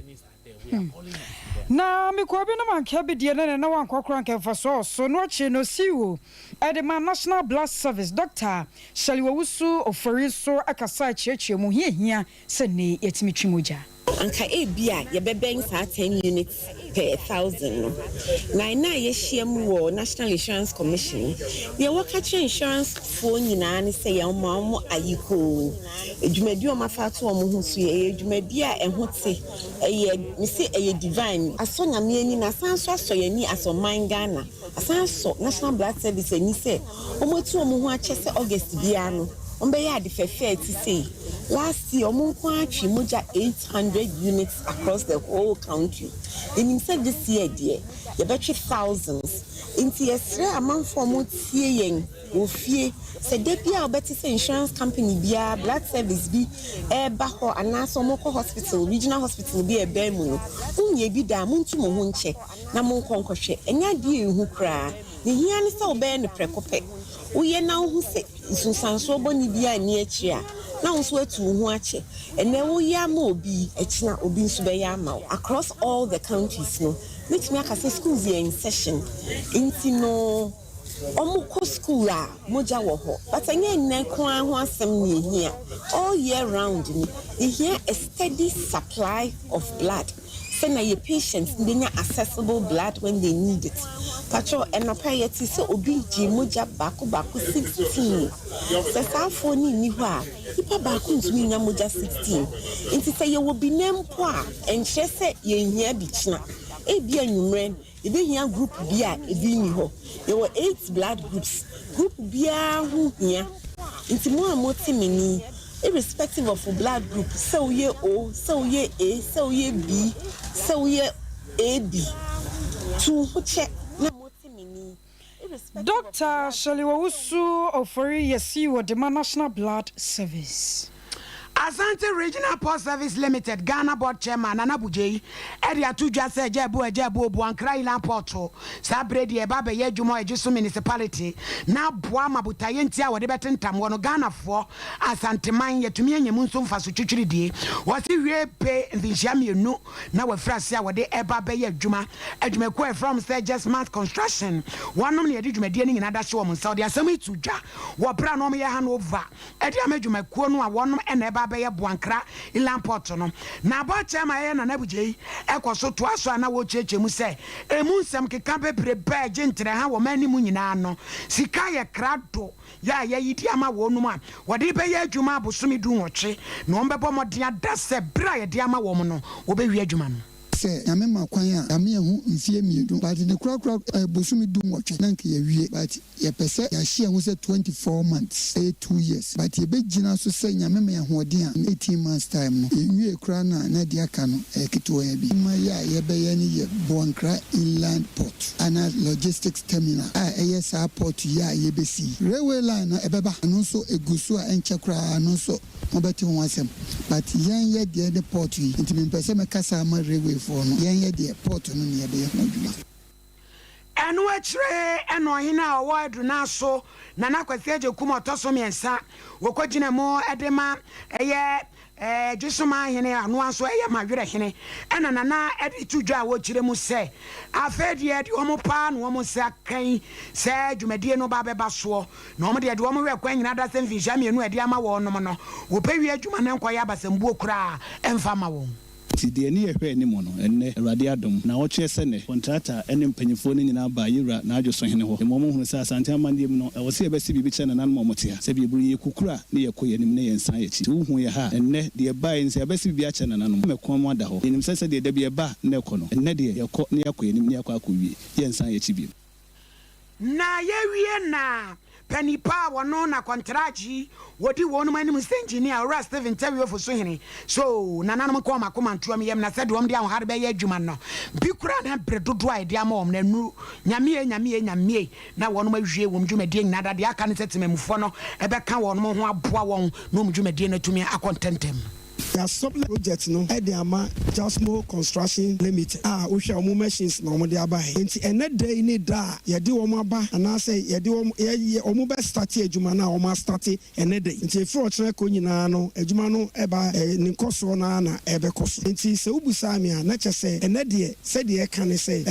Na mi ko bi na man ka bi die na wan kokran ka fa so no chi no siwo e de man National Blood Service Dr. Shaliwusu Oforiso akasa chiechie mu hia se ne yetimi twimoja anka ebia ye beben sa 10 units per 1,000 no na ye hyiam wo National Insurance Commission ye wakache insurance fo nyina ne se ye mo ayiko edwumadi o mafato o mo hu so ye edwumadi a ehote eye mi se eye divine aso nyame ani na sanso aso ye ni aso man Ghana asanso National Blood Service ani se o motu o mo hu ache se August bia no ombe ya de fefe ti say last year omunko atwi moja 800 units across the whole country. And instead this year dear you betche thousands inti esre amanfo mo tie yen ofie se de bia obeti se insurance company bia blood service bi ba ho anaso mo ko hospital regional hospital bi eba mu no unye bi da muntu mo ho nche na mo nkonkɔhwɛ enya die hu kra ne hia ne se obe ne prekope uye na hu se sunsanso boni bia ni akyi a na unso atu hu ache ene wo ya ma obi echina obi nso be ya ma across all the countries no which me akase schools here in session inti no omuko school a moja wo ho but anya nne kwa ho asem ni here all year round ni here a steady supply of blood say na your patients dey accessible blood when they need it pacho enopa yeti se obi ji moja baku 16 se safo ni ho a ipa baku ntumi nya moja 16 nti say ye wo bi nempo a enhye se ye hia bi kina e bi anwumren e be hia group bi a e bi ni ho ye wo 8 blood groups group bia hu hia nti mo amotimini irrespective of blood group so ye O so ye A so ye B so ye AB to check na motimini Dr. Shaliwusu Ofori yesi wo de National Blood Service Asante Regional Post Service Limited Ghana Board Chairman Nana Bujei area tudwa se jebu obu ankra ilan porto sabredi e ba be ye dwuma ejuso municipality na boa mabutaye ntia wo de betentam wo no Ghana fo Asante man yetumi anyemu nso mfaso twitwiridie wo se wie pe nvinhia mienu na wo frase a wo de eba be ye adwuma ko from say just mass construction wonom ne yedi dwumadie ni nyina da hye wo msa wo de asem itudwa wo bra no me ye Hanover edi amadwuma ko no a wonom ena eba be ye boankra ilan porto no na ba chama ye na nabujei ekoso to aso na wo chechemu se emu nsem keka bebre ba gentre ha wo mani mu nyina no sika ye krado ya yidi ama wo no ma wo de be ye adwuma abosomi du nwoche no mbebo modin adase bra ye de ama wo mo no wo be wi adwuma no se nyame makwan a ame hu mfie miedu but the kura bosumi du nwotwe na nke ye wie but ye pese ya hye hu se 24 months 2 years but ye begina so se nyame me hoden a 18 months time no ye wie kura na de aka no ekito ya bi ma ya ye be ye ni ye Boankra inland port ana logistics terminal a ye sa port ya ye be si railway line na ebeba no so egusu a enche kura no so obeti ho asem but yan ye de port yi ntimi pese me kasa ma railway for no yan ye de port no ne ye be ho adwuma eno achire eno hina award na so na nakwase aje kuma otoso miensa wokogina mo edema jisuma hene anu anso mawere hene ena nana tudwa wo kire mu se afedie de omo pa no omo se kan se dwumadie no ba beba so na omo de omo we kwa nyina da sem visha mienu ade ama wo no no wo pewi adwuma na nkoya basambuo kura emfa ma wo ti de ni ehwe ni mo no enne awrade adom na wo kye se ne contractor ene mpanyifo ni nyina ba yira na adwo so hene ho mo mo hu se asante amandie mu no wo se be se bibi che na nan mo mote ha se biburu ye kukura ne ye koye nim ne ye nsan ye chi wo hu ye ha enne de ba yin se be se bibi ache na nan mo mekon mo da ho nim se de bia ba ne ko no enne de ye ko ne ye koye nim ne ye kwa kowie ye nsan ye chi bi na ye wie na panipa wono na kontraji wodi wonu mani mu engineer ora Steven Tawi ofo so hene so nananom ko makoma ntuam yem na said wom dia ho hare be ye adwuma no bi kura na bredodo a dia ma wom na nu nyame na wonu ma hwie wom dwumadie nyina da aka ne setemamufo no ebe ka wonu ho aboa won no mu dwumadie na tumi akontentem ya supply project no e dey ama Jasmo Construction Limited ohwa omo machines na omo dey aba enti ene day ni da ye dey omo aba ana say ye dey omo be start adwuma na omo start ene day enti efro ochre ko nyina no adwuma no e ba ni koso na ebe koso enti se ubusa mi a na chese ene day se dey e kan say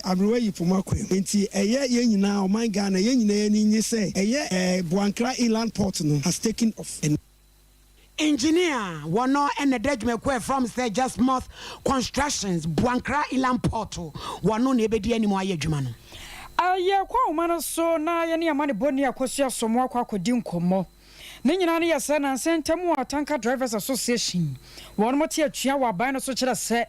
abrewa yi pomakwe enti eye ye nyina oman Ghana ye nyina ni nyi say eye Buankra Inland Port no has taken off. Engineer wono ene dejme kwe from say just Moth Constructions Buankra Inland Port wono ne ebedi ani mo aye adwuma no aye kwa umano so na ye ne amane boni akosia somo akodi nkomo ne nyina ne yesa na sentemu atanka drivers association wono mo tie atua wa ban no so kire se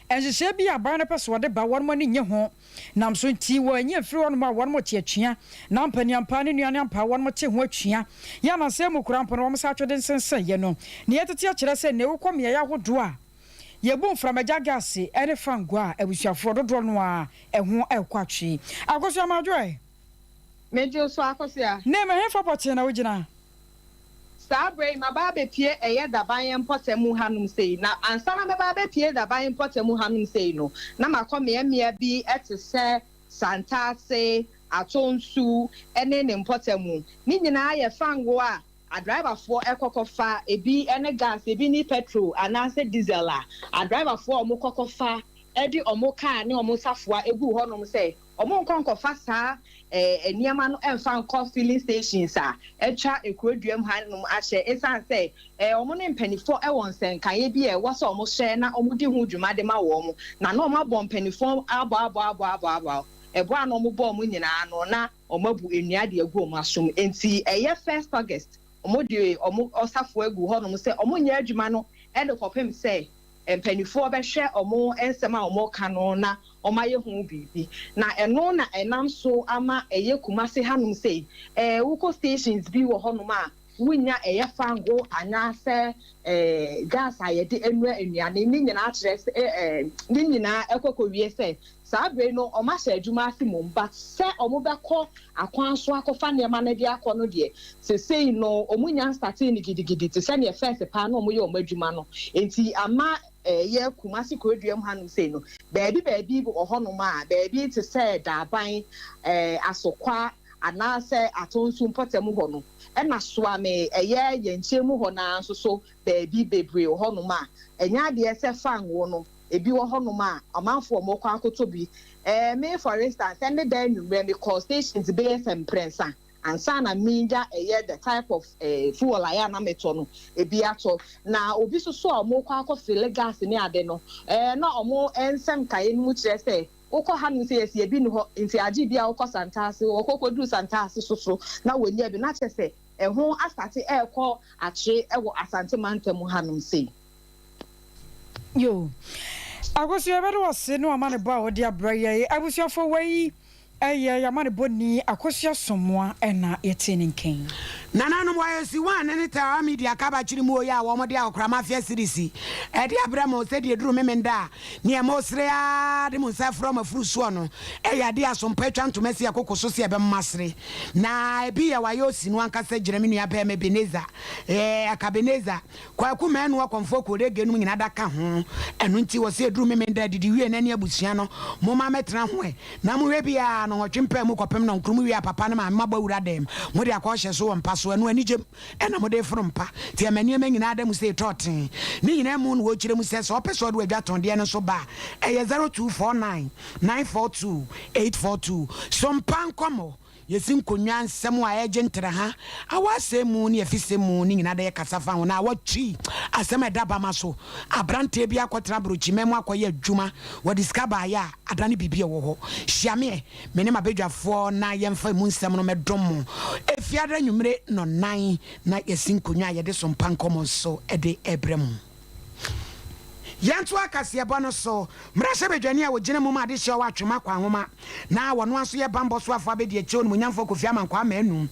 enhye bi aban no peso de ba wono mo ne nye ho nam so nti wo anya firi wono ma wono mo tie atua na mpaniampa ne nuane ampa wono mo tie ho atua ya na se mukura mpo no mo sa atwede nsense ye no ne yetete akire se ne wokɔ me ya hodo a yebu mframaja gas ene fango a abusuafo dodo no a eho ekwatwe akoso amadwoe mejo so akosia ne me hefa pote na wogina Sabre ma ba be pie eye daban mpotemu hanum sei na ansana me ba be pie daban mpotemu hanum sei no na makome emia bi etese santase atonsu ene ne mpotemu ni nyina ye fango a driver for ekokofa ebi ene gas ebi ni petrol anase diesel a driver for omo kokofa edi omo car ne omo safua egu honom sei omo nkonkofa saa eniama no emfa nko filling stations a etwa ekuaduam hanum ahye esan say omo ne mpanifo won senkan bi e wo so omo hye na omo di hu dwuma de ma wo omo na no omo abon mpanifo abo ebo an omo bo omo nyina no na omo bu enua de agu omo asom enti eye 1st August omo de omo osafo agu honum say omo nya adwuma no e de kopem say mpanifo behwe omo ensema omo kano na omo aye hu bibi na eno na enam so ama eye kumase hanum sei wuko stations bi wo honum a wunya eye fango anase gas ayede enua enuane ni nyina akire ni nyina ekokowie sei sabre no oma sha adwuma asimum but se omo beko akwan so akofa ne ma na dia akono de sesei no omunya start ni gidigidi te se ne first pa na omo ye omo adwuma no enti ama ye kumasi koduam hanum sei no baabi bu ohonum a baabi te se daban asokwa anase atonsu mpotemu ho no ena so ame eye yenchemu ho na so baabi bebre ohonum a enya de se fanwo no ebi wo honum a amanfo mo kwa akoto bi me for instance send the number me call stations be prensa ansa na minja the type of fuel aya na meto no ebi ato na obi so mo kwa akofile gas ni ade no na omo ensem kaye mu kire se wokɔ hanu se yesi ebi ni ho nti agi bia wokɔ santase wokɔkɔdu santase so na woni ebi na kye se ɛho asate ɛkɔ akye ɛwɔ asante mantam hanu se yo agosu ebere wose no amane ba wodi abraye abusuafo wai eye yamane boni akosia somoa ena yetini nken Nananom YC one and it are media cabachiri moya, Womodia, Cramafia City. Eddie Abramo said you drew memenda near Mosrea, the Musa from a fruit swan. Eya dear some petron to Messia Coco Socia Masri. Na be a Wayos in one cassa Jeremy Abeme Beneza, a Cabineza. Quaku man walk on folk would again in another cajon. And when she was a drew memenda, did you and any Busiano, Moma Metramwe, Namurebia, no Chimpe Mukopem, no Crumia, Papanama, Mabura dem, Modia cautious so and pass when Nijim and a mode from Pa, the Amaniaming in Adam say trotting. Nina Moon, which them says, episode with that on the end so bar, a 0249 942 842. Some pan como. Yesim kunyan semwa agent ha awa se mu ne afise mu ni nyina de kasafa ho na awatwi asema daba maso abrante bia kwatra brochi memu akoye adwuma wa discover ya adane bibia wo ho hyiame mene mabedwafo na yemfa mu nsem no medom efiada nwumre no nan na yesim kunyan ye de so mpankomo so e de ebrem yantu akase ebono so mrashe bedwani a wogine mu ma de hye wa atwema kwa nwoma na wono aso ye bambo so afo abedi eche onu munyamfo Kofi Amankwa manu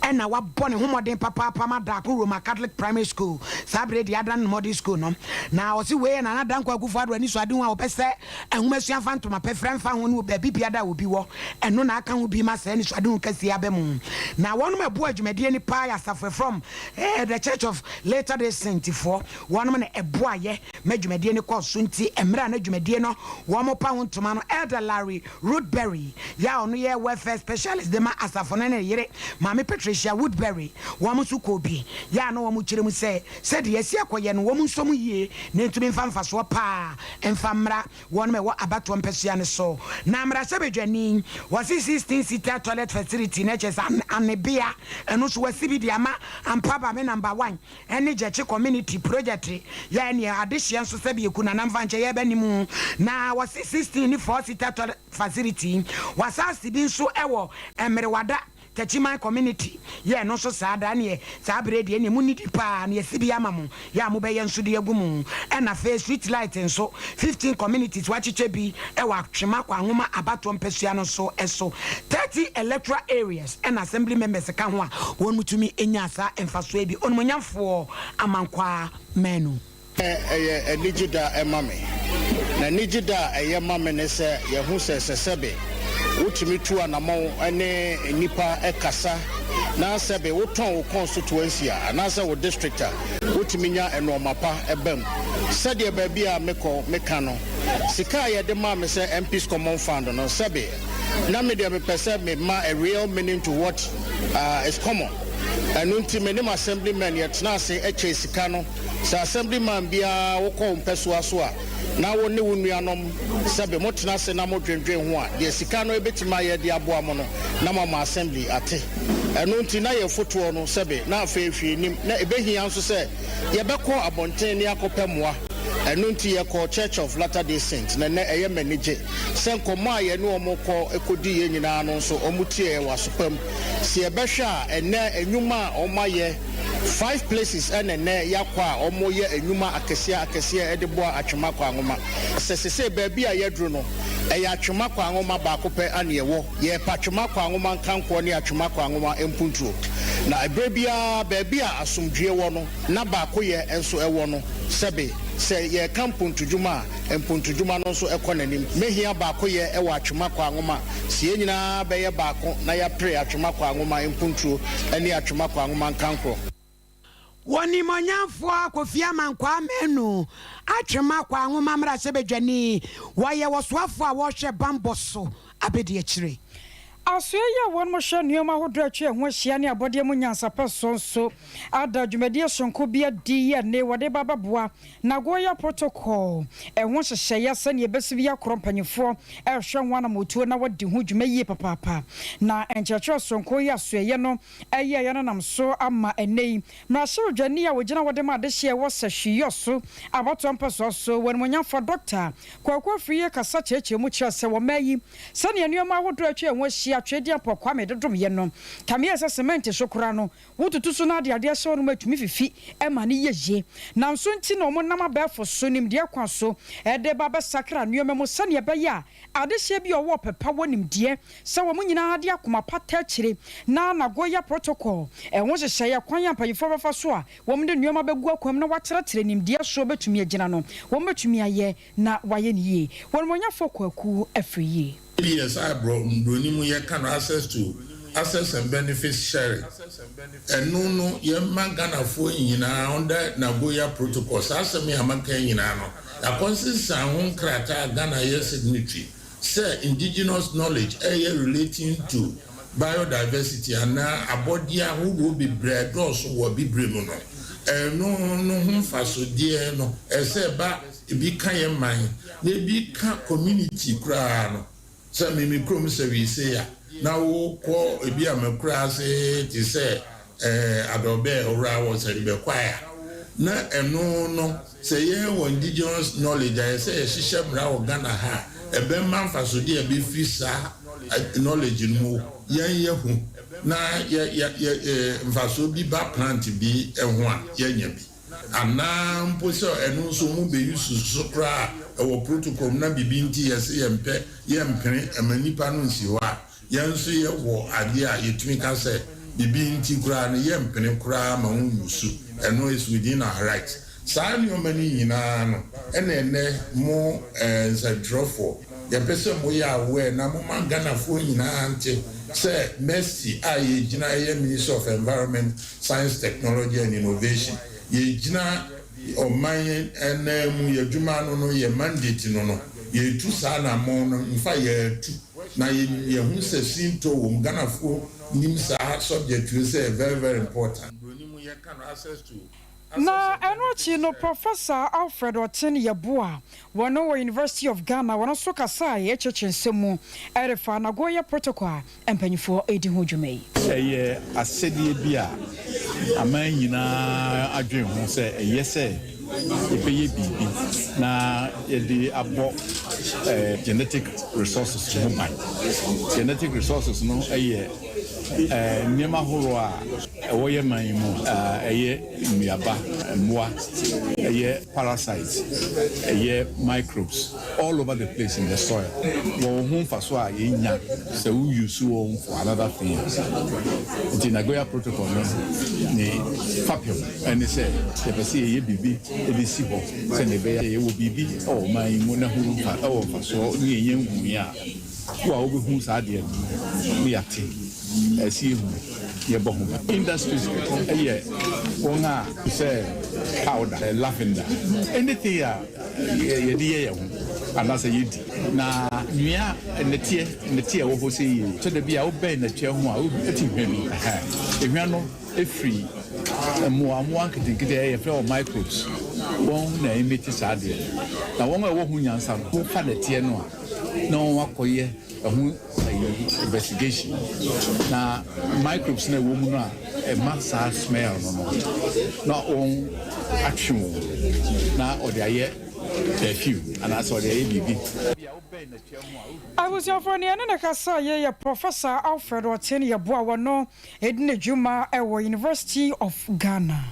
ena wa bone homodin papa ma da ko Roma Catholic Primary School sabre di adan modern school no na o si we na na dan kwa Akufo Addo ani so adin a opese ehumesua fantoma pefrem fa ho no ba bibia da obi wo eno na aka ho bi ma se ni so adin kasi abem na wonu mabu adwumade ni pa ya suffer from the Church of Latter-day Saints for wonu na ebo aye madwumade ni ko so nti emra na adwumade no wo mo pa ho ntoma no Elder Larry Rootberry ya onu ye welfare specialist de ma asafo na yere Mami Patricia Woodbury, Wamusu Kobi, ya no Wamuchirim say, said yes, Yakoyan, woman some ye, name to be fan for swapa, and famra, one may what about 1 percent so. Namra Sabajani was his 16-seater toilet facility, natures and a beer, and also was CBDama and Papa number 1, and a Jachi community project, ya addition so Sabi Kunanam Vancha Benimu. Now was 16-4-seater toilet facility, was asked to be so ever, and Merwada. Tachiman community ye no so sada ne sabre de ne munidi pa ne sibi amamu ya mo be yenso de agumu e na face street light enso 15 communities wachiche bi e wa twema kwa nwoma abato mpesua no so eso 30 electoral areas and assembly members ka ho a won mutumi enya asa emfaso bi onmunyamfo Amankwa menu nijida emame na nijida eyemame ne se ye hu sesebe wotumi tu anamo ene nipa ekasa na sebe woton wo constituency na se wo district wotumi nya enomapa ebam sede ba bia meka no sika ye de ma me se MPs common fund no sebe na me de me pese me ma a real meaning to what is common and ultimately assemblyman yet na say eche sika no sa assemblyman bia wo ko mpesua so a na wo ne wonuanom sebe motena se na modwendwen ho a de sika no ebetima ye de aboa mo no na mama assembly ate eno nti na ye foto no sebe na afehwie nim na ebehia nso se ye beko abonten ne akopemoa eno nti ye ko Church of Latter-day Saints na na eye manage se nkomo aye ne omokọ ekodi ye nyina no nso omutie wasopam se ebehwa ene enwuma omaye 5 places and yakwa omoye enwuma akesia edeboa atwema kwa ngoma sesese baabi a yedru no eya atwema kwa ngoma ba kope ane yewo ye patwema kwa ngoma nkanko ne atwema kwa ngoma empuntuo na ebrebia baabi a asomdwe wo no na ba ko ye enso ewo no sebe se ye kampuntujuma empuntujuma no so ekonanim mehia ba ko ye ewa atwema kwa ngoma sie nyina be ye ba ko na ya pray atwema kwa ngoma empuntuo ane atwema kwa ngoma nkanko woni monyamfo Kofi Amankwa menu atwema kwa nwoma mra sebedwani waye wosoafo a wo hwe bamboso abedi akire Asoya won mo hwe nioma hodo atwe ho hia ne abode mu nyansape sonso ada dwumade sonko bia di ye ne wode bababoa na goya protocol ho hyehye sane ebesi bia krompanyefo hwe nwana motuo na wodi ho dwumaye papapa na encheche sonko ya asoya no eye no nam so ama enei na hye dwani a wogina wode ma de hye wo sahwiyo so abato mpaso so won mo nyamfo doctor kwakwa friye kasa cheche mu kire se wo mayi sane nioma hodo atwe ho Achi atwedi apo kwame dodom ye no kamia se cement so kura no wotutu so na ade so no matumi fifi e ma ne ye na nso nti no mo nam abefo so nim de kwa so e de baba sakra nuome mo sane be ya ade hye bi owo pepa wonim de se wo mo nyina ade akoma pata kire na nagoya protocol e wo hye ye kwan ampanyifo befa so a wo mo de nuoma begu akwam na wakyerɛkyerɛ nim de so betumi agina no wo betumi aye na waye ne ye wo mo nya fokwaku afri ye. Yes, I brought Brunimu Yakan access to assets and benefits sharing. And no, your man gonna phone in under Nagoya protocols. As a me a man can a consist and crata Ghana year signatory. Say indigenous knowledge area relating to biodiversity and now a body who will be bred also will be bremuno. No, faso dear no, say ba be kind mind, maybe community crown. Some me crom say now call a beer macrassy to say adobe or I was a be choir. No, say yeah, indigenous knowledge. I say she shall now Ghana ha a ben man for so dear be fisa knowledge in mo yan na vaso bi ba plant bi ehwa yanya bi ana mposo enu so mu be yusu so kra our protocol na bibi nti yesi yempere amanipa no nsi ho a yenso ye wo ade a yetumi ka say bibi nti kra na yempere kra ma hunusu eno is within our rights saa ni omani nyina no ene mo zadrofo ye pese mo ya we na mo mangana fo nyina nti say Mercy aye gina ye Minister of Environment, Science, Technology and Innovation ye gina o man and ye juma no ye mandate no ye tu sa na mo no mfa ye tu na ye hu se sinto wo Ghana fo nim sa subject to say very very important bronimu ye can access to na enochi no Professor Alfred Otin Yeboa wono University of Ghana wono so kasa ye chechensemu erefa na goya protocol empanyifo edi ho dwumai eye asedi bia aman nyina adwen ho se eye se ebeye bibi na yedi abo genetic resources genetic resources no eye nyema horo a ewoye man mu eye miaba moa eye parasites eye microbes all over the place in the soil wo hu faso a yenya se we use one for another thing the Nagoya protocol no ni fapium and say the person eye bibi e be si ho se ne be ye wo bibi o man mu na hu fa o faso ni eye hu ya wo a wo be hu sa de we ati see industries wonga say powder lavender anything ye dey and that's a yidi na nua netie wo ho say so da bia wo ben na twa ho a wo eti hwemi ehwa no efri mo anketekete e fe microbes won na emeti sade na won a wo hu nyansa no fa na tie no a na won akoye investigation na microbes na wo mu no a massa smell no on action na o de aye perfume and as o de aye bibi I was your friend na kasa ye Professor Alfred Otin Yeboa wono edine djuma ewo University of Ghana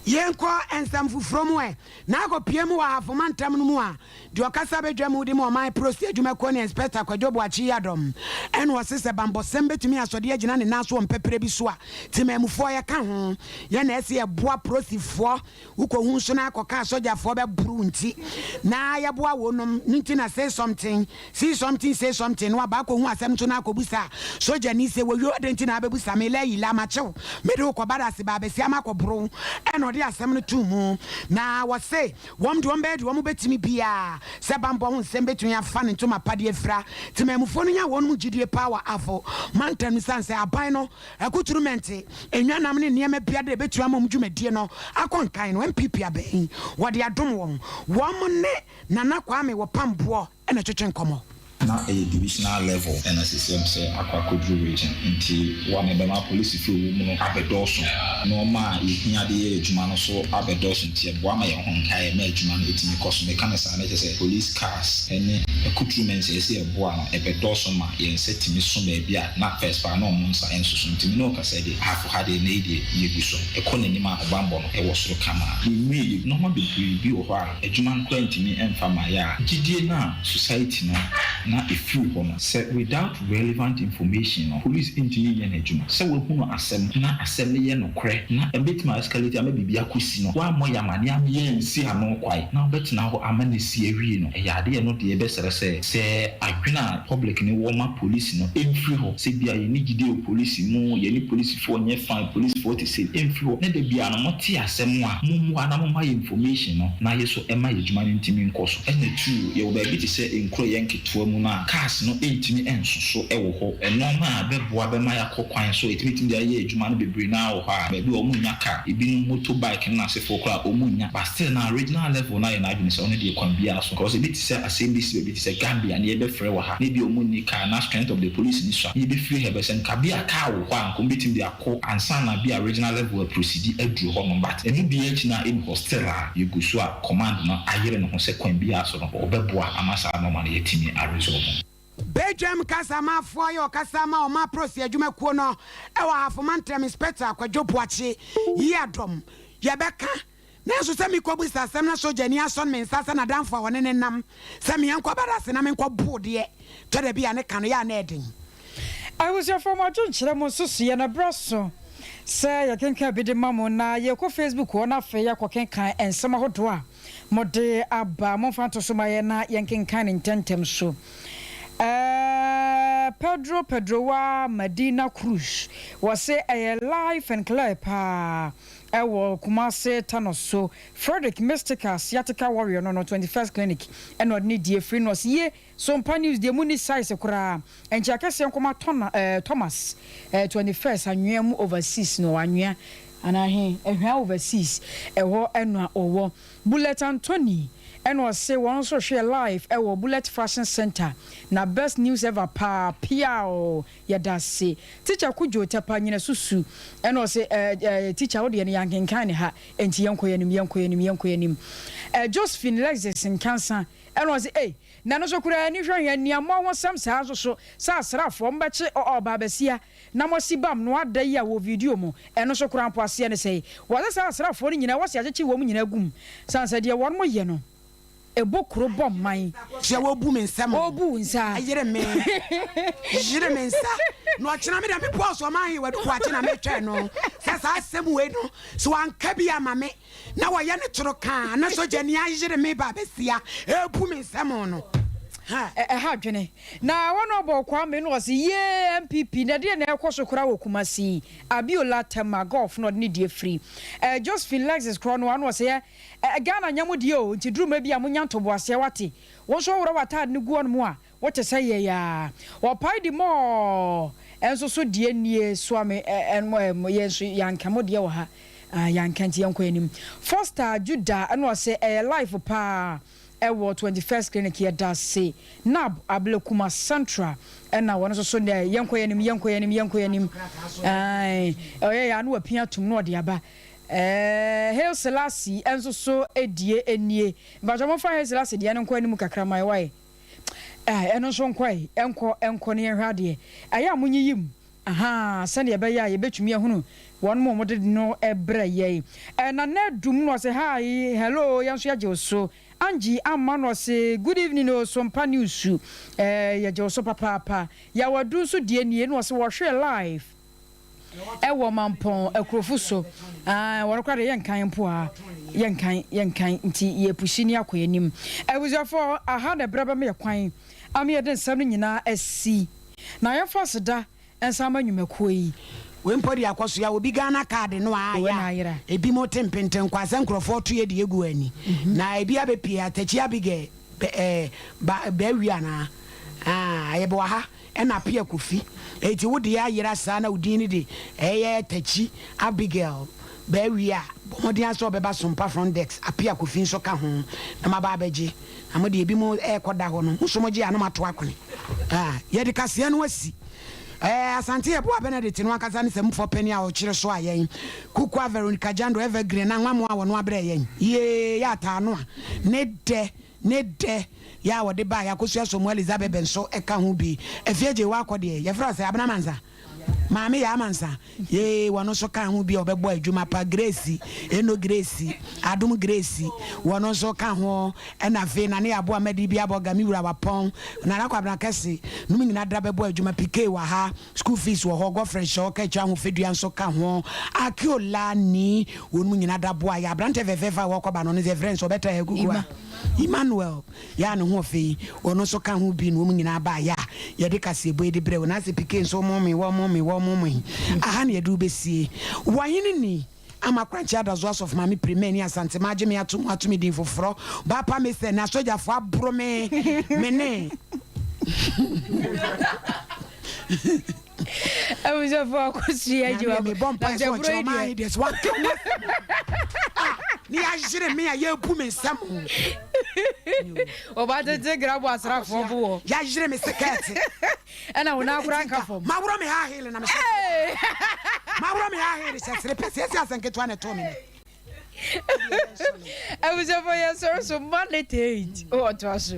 yenko ensam fufuro mu na akopie mu wa afomantam no mu a de okasa bedwa mu de mu man prosi adwuma ko ne inspector kwajobo achi yadom en wo se bambosem betumi asode agina ne naso mpepere bi so a timamufo ye ka ho ye na ese ye boa prosifo ukohu so na akoka sojafo be buru nti na ye boa wonom nti na say something no ba ko hu asem to na akobusa soja ni se wo yo denti na abebusa me la yila machew me de ko badase ba besia makobro eno de asem no tu mu na wo se wom de wom be de wom betimi bia se bambo hu nsem betumi afa ne to mapade afra timamufo no nya wonum gidie power afo mantan sanse aban no akuturumenti enwanam ne niam bia de betumi amom dwumadie no akonkan no MPP aben wo de adom wom ne nana kwame wo pambo ena twetwe nkomo na a divisional level and a system say aquacodru region into one of them police if you know abedoso no ma here the jumano so abedoso tia boama ya honkai me jumano etimi koso mekanisa na say police cars any accoutrements say e boa no abedoso ma yen setimi so ma bia na first pa no monsa enso so ntimi no ka say dey have had a need ye so economy ma obambo no e wo soro kama me no ma be o ho a jumano ko ntimi emfa ma ya gidie na society no na if you say without relevant information no police ntimi ye na juma say we hu no asem na asem ye no kre na e bit ma escalate ama bibia kosi no wa mo ya mane am ye nsi ano kwai na bet na ho ama ne si awie no e yade no de be sere say adwena public ni wo ma police no emfiri ho say bia ye ni gide o police mu ye ni police fo nye fine police fo te say emfiri ho na de bia no mo ti asem a mu ana mo ma information no na ye so e ma ye juma ni ntimi nkoso e na tu ye wo ba bi te say enkro ye nketo mu na cars no entimi ensoso e wo ho e no ma be boa be ma ya kokwan so etimi tim dia ye juma no bebre na wo ha be bi o mu nya car e bi motorbike na se for kra o mu nya but still na original level na ye na adwene so no de kwan bia so because e bi te say assembly be te say Gambia na ye be frɛ wo ha na bi o mu ni car na strength of the police ni so ye be free have sen ka bia car wo ho an ko bitim dia ko ansa na bia original level proceed aduru ho no but e bi bia chi na in hostel a ye go so a command no ayere no ho se kwan bia so no obeboa amasa no ma na yetimi aresolve Bedroom Casama for your Casama or my procedure, you may quono, our half a month, inspector, Quadropoachi, Yadrum, Yabeka. Nesu semi kobisa semna so jenia son men sasa na dan for one nam semi yanko barase na men ko bodie to de bia ne kan ya na edin. I was your former judge Ramosusi and a brasso. Say ya kenka bi de mamo na ye ko Facebook wona fe ya ko kenka ensema hodoa mode aba mo fanto so ma ye na ye kenka ne ntentem so. Pedro wa Medina Cruz was say a life and clear pa ewo Kumase Tanoso Frederick Mystica Siatica Warrior no 21st clinic and not need the free was ye Sompa news the muni size kura and Jackass Yankoma Thomas 21st and you overseas no anua and I overseas ewo enwa owo Bullet Anthony and was say one also share live our Bullet Fashion Center na best news ever pa piao yada say teacher kujo tepa nyina susu and was say teacher odi ne yankin kan ha enti yankoyanim Josephine Lexus in cancer and was eh na no so kura ni hwan ya niamo won sam sa so sa asrafo mbeche o babasia na mo sibam no adai a wo video mu eno so kura mpoase ne sei wo sa asrafo ni nyina wo se ajechi wo mu nyina gum sansa de won mo ye no ebokro bom man se wo bu me nsam obu nsa ayere me nsa no achina me da me post o man he we ko achina me twa no se sa asem we no so anka bi amame na wo ye ne toro kan na so jani ayere me ba besia ebu me nsam no ha dwene na wono obo kwa me no was ye MPP na de na ekoso kura wo Kumasi Abiola Tema golf no ne die free Josephine Lexus kro no was ye Ghana nyamodie o nti drum bia munya ntoboase wate wo so wora wata ne guo no mu a wo te say ye ya wo pai di mo enso so die nie so ame enmo ye so yankamodie wo ha yankanti yanko anim Foster Judah and was say life pa ewo 21st clinic here does say nab ablekuma central and now one so there yankoyanim ai ya no apia tum no de aba Hail Selassie enso so edie enie but mo fa Hail Selassie de enko anim kakra mai why eno so nkwai enko ne hwade aya munyiyim aha sane be ya ye betumi ehunu won mo de no ebre ye na na dum no say hi hello yanso ya je so Angie Amano say good evening o Sompa news ya je so papa ya wadu so de nie no say wo hwe live ewo mampon ekrofu so won kwade yenkan mpo a yenkan nti ye pushi ni akoyanim for I had a braba me kwan am ye den sam nyina asi na ya faseda ensama nwumakoi we mpodi akoso ya obi Ghana card no aya ebi mo tempenten kwase nkrofo to ye de egu ani na ebi abepia tachi abige ba wia na ayebe wa ha ena pia kofi eti wo de ayira sa na udin ni de tachi Abigail Bewia, Bomodian so beba Sompa front decks, appear Kufin so ka home, Namababeji, Amodi Bimo air Kodahono, Musomoji and Matwakuni. Yedicasian was see. Asante ebo Benedict no akasa ne sem for penny a o kire so ayen Kukwa Veronica Jando evergreen na nwa mo a wono abre yen ye ya ta no a ne de ya wo de ba ya kosua so mo Elizabeth Benso eka ho bi efieje wa akode ye fra se abna manza maame ya mansa ye wono so ka ho bi obebo adwuma pa Grace eno Grace adum Grace wono so ka ho ena fe na ne abo amadi bi aboga mi wura wapon na na kwabna kese no mi nyina drabebo adwuma PK wa ha school fees wo ho go fresh o ka twa ho fedua so ka ho akiola ni wonu nyina dabo ya brante veveva wo ko ba no ne ze friends obeta ya gugua Emmanuel ya no ho fe wono so ka ho bi no mu nyina ba ya ye de kase ebo de bre na se PK so mommy aha na yedu besie wanyini ni amakwanchi adazo of mami premier ni asante maje me atumi din foforo ba pa me se na soja fo abro me mene I was a for kusia you me bomb pa so choma this one ni ajire me ya pu me sam o ba te grabo asra fo bo ya ajire me sekete ana wona kranka fo ma bro me ha hele na me ma bro me ha hele se sere pese asanke to na to me I was over here so Monday date. Oh, it was